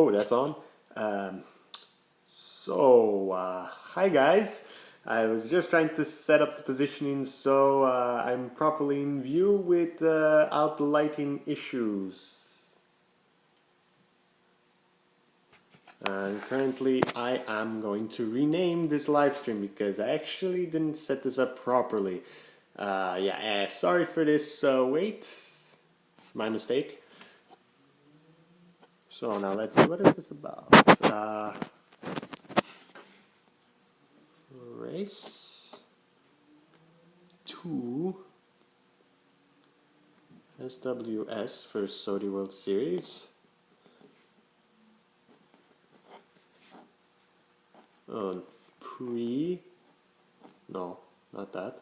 Oh, that's on. Hi guys. I was just trying to set up the positioning so I'm properly in view without the lighting issues. And currently I am going to rename this live stream because I actually didn't set this up properly. Sorry for this wait. My mistake. So now let's see, what is this about? Race 2 SWS for Sodi World Series. No, not that.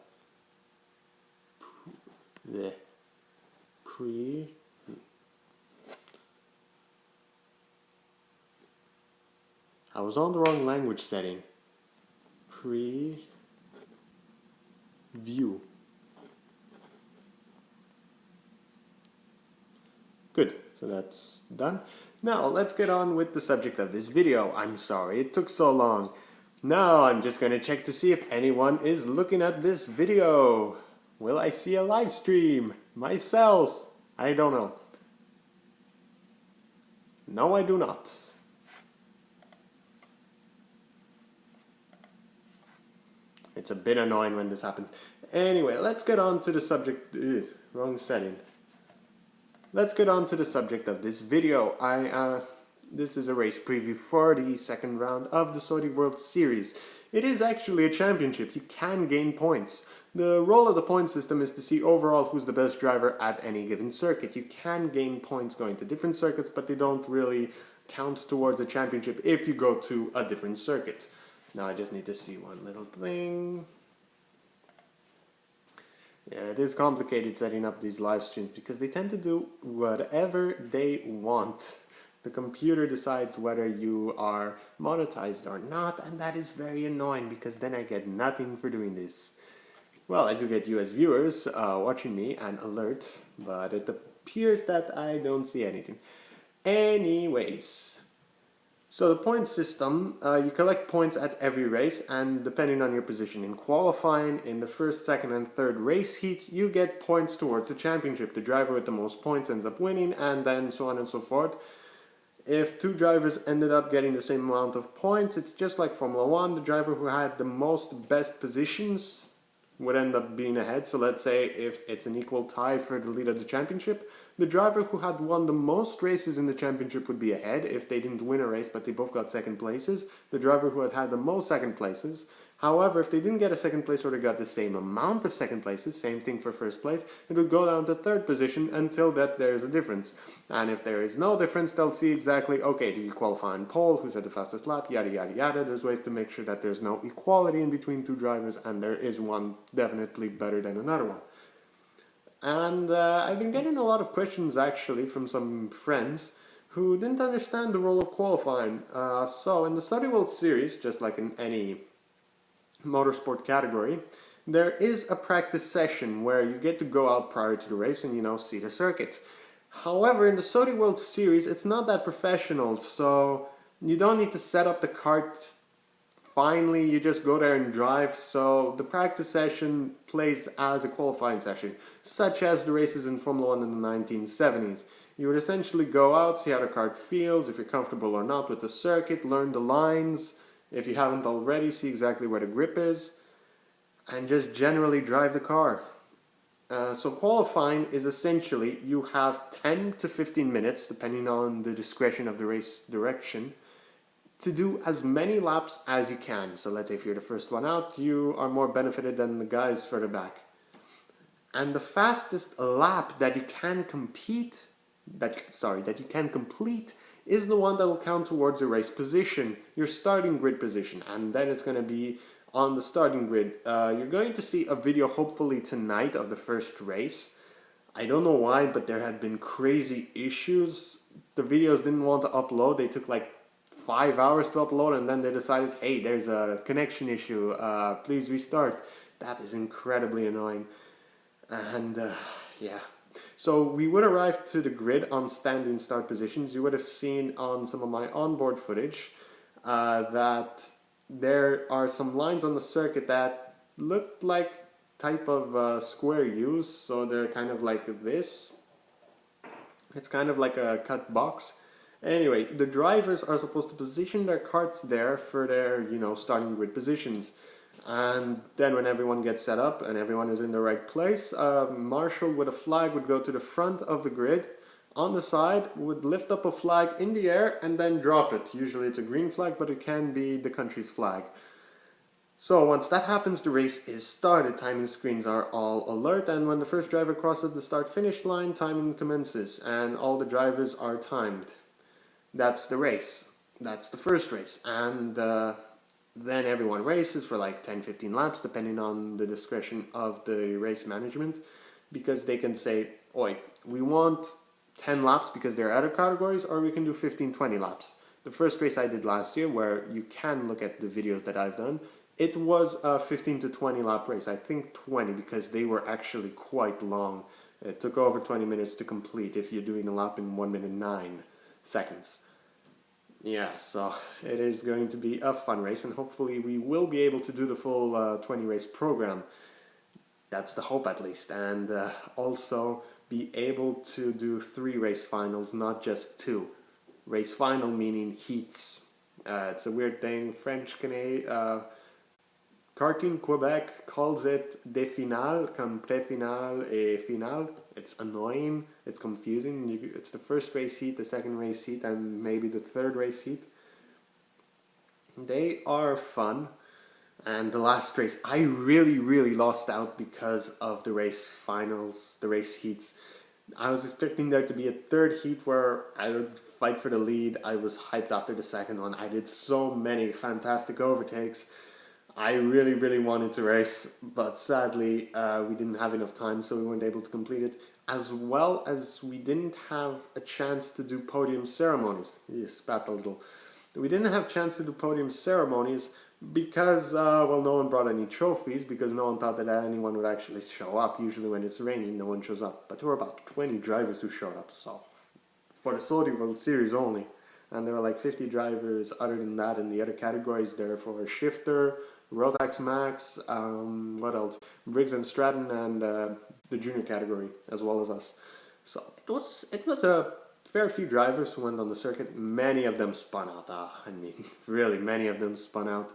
I was on the wrong language setting. Preview. Good, so that's done. Now let's get on with the subject of this video. I'm sorry it took so long. Now I'm just going to check to see if anyone is looking at this video. Will I see a live stream? Myself? I don't know. No, I do not. It's a bit annoying when this happens. Anyway, let's get on to the subject. Wrong setting. Let's get on to the subject of this video. This is a race preview for the second round of the Sodi World Series. It is actually a championship. You can gain points. The role of the point system is to see overall who's the best driver at any given circuit. You can gain points going to different circuits, but they don't really count towards a championship if you go to a different circuit. Now I just need to see one little thing. Yeah, it is complicated setting up these live streams because they tend to do whatever they want. The computer decides whether you are monetized or not, and that is very annoying because then I get nothing for doing this. Well, I do get you as viewers watching me and alert, but it appears that I don't see anything. Anyways, so the point system, you collect points at every race, and depending on your position in qualifying, in the first, second and third race heats, you get points towards the championship. The driver with the most points ends up winning, and then so on and so forth. If two drivers ended up getting the same amount of points, it's just like Formula 1. The driver who had the most best positions would end up being ahead. So let's say if it's an equal tie for the lead of the championship, the driver who had won the most races in the championship would be ahead. If they didn't win a race but they both got second places, the driver who had the most second places. However, if they didn't get a second place or they got the same amount of second places, same thing for first place, it would go down to third position until that there is a difference. And if there is no difference, they'll see exactly, okay, did you qualify on pole, who's had the fastest lap, yada yada yada. There's ways to make sure that there's no equality in between two drivers, and there is one definitely better than another one. And I've been getting a lot of questions actually from some friends who didn't understand the role of qualifying. So in the Sodi World Series, just like in any motorsport category, there is a practice session where you get to go out prior to the race and see the circuit. However, in the Sodi World Series, it's not that professional, so you don't need to set up the kart. Finally, you just go there and drive, so the practice session plays as a qualifying session, such as the races in Formula 1 in the 1970s. You would essentially go out, see how the kart feels, if you're comfortable or not with the circuit, learn the lines. If you haven't already, see exactly where the grip is, and just generally drive the car. So qualifying is essentially, you have 10 to 15 minutes, depending on the discretion of the race direction, to do as many laps as you can. So let's say if you're the first one out, you are more benefited than the guys further back. And the fastest lap that you can complete is the one that will count towards the race position, your starting grid position, and then it's going to be on the starting grid. You're going to see a video hopefully tonight of the first race. I don't know why, but there had been crazy issues. The videos didn't want to upload. They took like 5 hours to upload, and then they decided, hey, there's a connection issue, please restart. That is incredibly annoying. And yeah. So we would arrive to the grid on standing start positions. You would have seen on some of my onboard footage that there are some lines on the circuit that look like type of square U's, so they're kind of like this. It's kind of like a cut box. Anyway, the drivers are supposed to position their carts there for their, starting grid positions. And then when everyone gets set up and everyone is in the right place, a marshal with a flag would go to the front of the grid. On the side, would lift up a flag in the air and then drop it. Usually it's a green flag, but it can be the country's flag. So once that happens, the race is started. Timing screens are all alert, and when the first driver crosses the start-finish line, timing commences, and all the drivers are timed. That's the race. That's the first race. And then everyone races for like 10-15 laps, depending on the discretion of the race management, because they can say, oi, we want 10 laps because there are other categories, or we can do 15-20 laps. The first race I did last year, where you can look at the videos that I've done, it was a 15 to 20 lap race. I think 20 because they were actually quite long. It took over 20 minutes to complete if you're doing a lap in 1 minute 9 seconds. Yeah, so it is going to be a fun race, and hopefully we will be able to do the full 20 race program. That's the hope, at least, and also be able to do 3 race finals, not just 2. Race final meaning heats. It's a weird thing. French Canadian Karting Quebec calls it des finales, comme pré-finale et finale. It's annoying, it's confusing. It's the first race heat, the second race heat, and maybe the third race heat. They are fun. And the last race, I really lost out because of the race finals, the race heats. I was expecting there to be a third heat where I would fight for the lead. I was hyped after the second one. I did so many fantastic overtakes. I really wanted to race, but sadly we didn't have enough time, so we weren't able to complete it. As well as we didn't have a chance to do podium ceremonies. Yes, spat a little. We didn't have a chance to do podium ceremonies because, well, no one brought any trophies, because no one thought that anyone would actually show up. Usually when it's raining, no one shows up. But there were about 20 drivers who showed up, so for the Sodi World Series only. And there were like 50 drivers other than that in the other categories there for Shifter, Rotax Max, what else? Briggs and Stratton, and the junior category, as well as us. So it was a fair few drivers who went on the circuit. Many of them spun out. I mean, really, many of them spun out.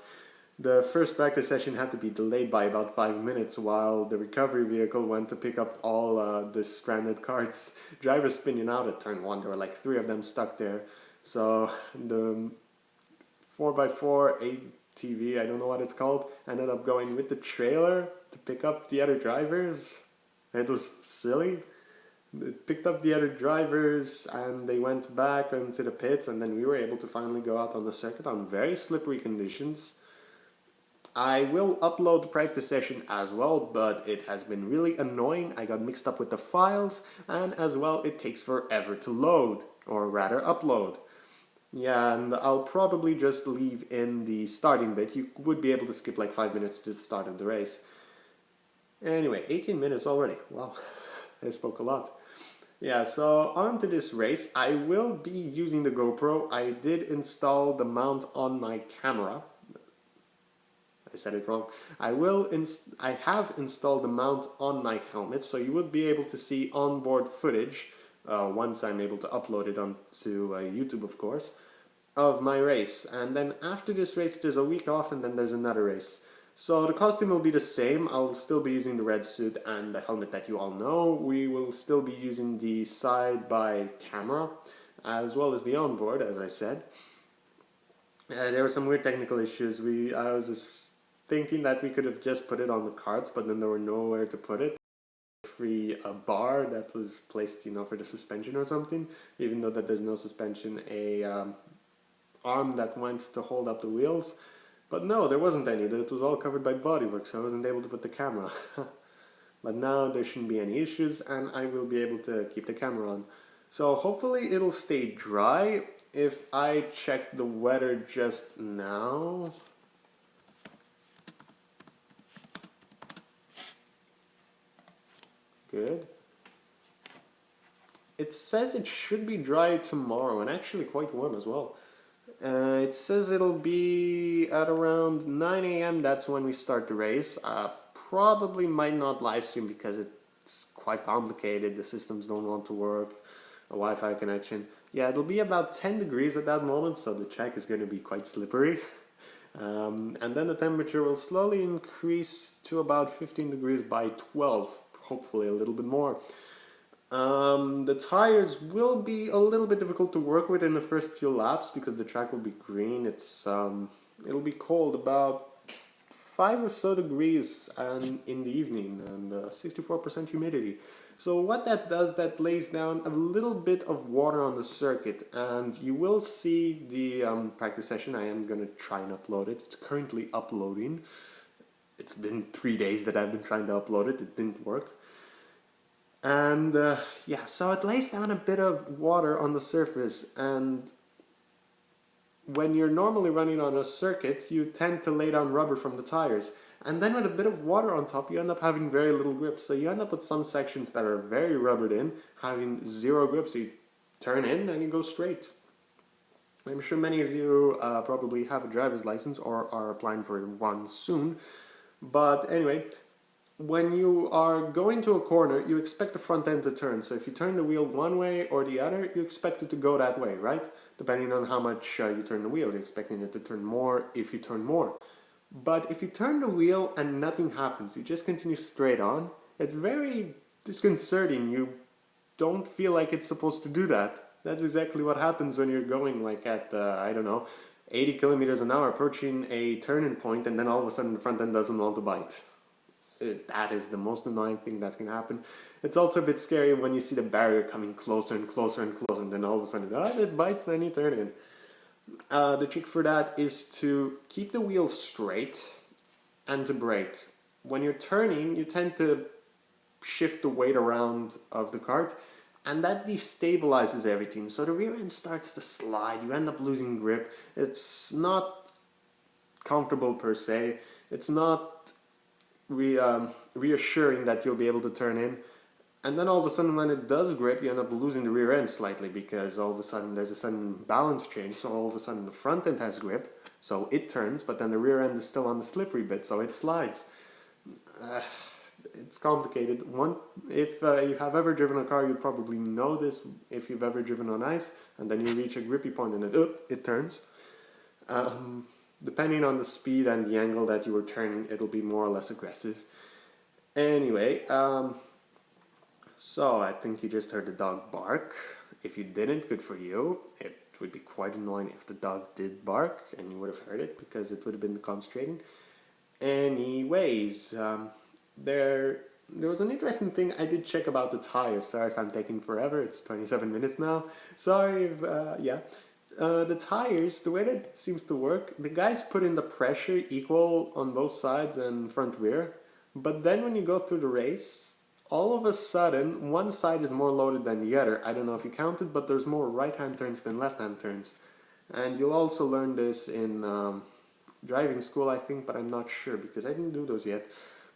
The first practice session had to be delayed by about 5 minutes while the recovery vehicle went to pick up all the stranded carts. Drivers spinning out at turn 1. There were like 3 of them stuck there. So the 4x4 ATV, I don't know what it's called, ended up going with the trailer to pick up the other drivers. It was silly. It picked up the other drivers and they went back into the pits, and then we were able to finally go out on the circuit on very slippery conditions. I will upload the practice session as well, but it has been really annoying. I got mixed up with the files, and as well it takes forever to load, or rather upload. Yeah, and I'll probably just leave in the starting bit. You would be able to skip like 5 minutes to the start of the race. Anyway, 18 minutes already. Wow, I spoke a lot. Yeah, so on to this race. I will be using the GoPro. I did install the mount on my camera. I said it wrong. I have installed the mount on my helmet, so you would be able to see onboard footage, once I'm able to upload it onto YouTube, of course, of my race. And then after this race, there's a week off, and then there's another race. So the costume will be the same. I'll still be using the red suit and the helmet that you all know. We will still be using the side-by camera, as well as the onboard, as I said. There were some weird technical issues. I was just thinking that we could have just put it on the carts, but then there were nowhere to put it. A bar that was placed, for the suspension or something, even though that there's no suspension, arm that went to hold up the wheels. But no, there wasn't any. It was all covered by bodywork, so I wasn't able to put the camera. But now there shouldn't be any issues, and I will be able to keep the camera on. So hopefully it'll stay dry. If I check the weather just now... Good. it says it should be dry tomorrow and actually quite warm as well. It says it'll be at around 9 a.m. That's when we start the race. Probably might not live stream because it's quite complicated. The systems don't want to work. A Wi-Fi connection. Yeah, it'll be about 10 degrees at that moment, so the track is going to be quite slippery. And then the temperature will slowly increase to about 15 degrees by 12, hopefully a little bit more. The tires will be a little bit difficult to work with in the first few laps because the track will be green. It'll be cold, about 5 or so degrees in the evening, and 64% humidity. So what that does, that lays down a little bit of water on the circuit, and you will see the practice session. I am going to try and upload it. It's currently uploading. It's been 3 days that I've been trying to upload it. It didn't work. And yeah, so it lays down a bit of water on the surface, and when you're normally running on a circuit, you tend to lay down rubber from the tires. And then with a bit of water on top, you end up having very little grip. So you end up with some sections that are very rubbered in, having zero grip. So you turn in and you go straight. I'm sure many of you probably have a driver's license or are applying for one soon. But anyway, when you are going to a corner, you expect the front end to turn. So if you turn the wheel one way or the other, you expect it to go that way, right? Depending on how much you turn the wheel, you're expecting it to turn more if you turn more. But if you turn the wheel and nothing happens, you just continue straight on, it's very disconcerting. You don't feel like it's supposed to do that. That's exactly what happens when you're going like at, I don't know, 80 kilometers an hour approaching a turning point, and then all of a sudden the front end doesn't want to bite. That is the most annoying thing that can happen. It's also a bit scary when you see the barrier coming closer and closer and closer, and then all of a sudden, it bites and you turn in. The trick for that is to keep the wheel straight and to brake. When you're turning, you tend to shift the weight around of the cart, and that destabilizes everything. So the rear end starts to slide, you end up losing grip. It's not comfortable per se. It's not reassuring that you'll be able to turn in. And then all of a sudden when it does grip, you end up losing the rear end slightly because all of a sudden there's a sudden balance change. So all of a sudden the front end has grip, so it turns, but then the rear end is still on the slippery bit, so it slides. It's complicated. If you have ever driven a car, you probably know this. If you've ever driven on ice, and then you reach a grippy point and it turns. Depending on the speed and the angle that you were turning, it'll be more or less aggressive. Anyway, so I think you just heard the dog bark. If you didn't, good for you. It would be quite annoying if the dog did bark and you would have heard it because it would have been concentrating. Anyways, there was an interesting thing I did check about the tires. Sorry if I'm taking forever. It's 27 minutes now. Sorry if, yeah. The tires, the way that it seems to work, the guys put in the pressure equal on both sides and front rear, but then when you go through the race, all of a sudden one side is more loaded than the other. I don't know if you counted, but there's more right-hand turns than left-hand turns. And you'll also learn this in driving school, I think, but I'm not sure because I didn't do those yet.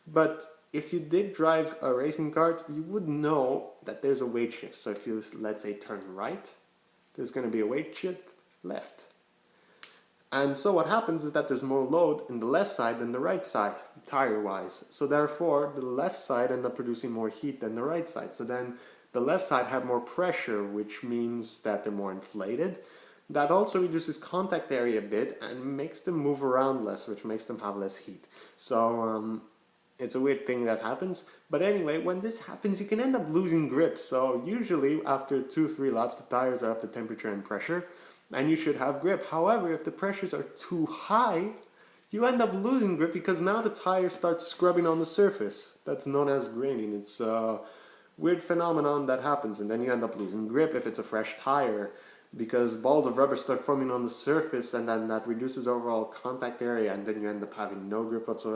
But if you did drive a racing kart, you would know that there's a weight shift. So if you, let's say, turn right, there's going to be a weight shift left. And so what happens is that there's more load in the left side than the right side, tire-wise. So therefore, the left side ends up producing more heat than the right side. So then the left side have more pressure, which means that they're more inflated. That also reduces contact area a bit and makes them move around less, which makes them have less heat. So it's a weird thing that happens. But anyway, when this happens, you can end up losing grip. So usually after 2-3 laps, the tires are up to temperature and pressure, and you should have grip. However, if the pressures are too high, you end up losing grip because now the tire starts scrubbing on the surface. That's known as graining. It's a weird phenomenon that happens, and then you end up losing grip if it's a fresh tire, because balls of rubber start forming on the surface, and then that reduces overall contact area, and then you end up having no grip whatsoever.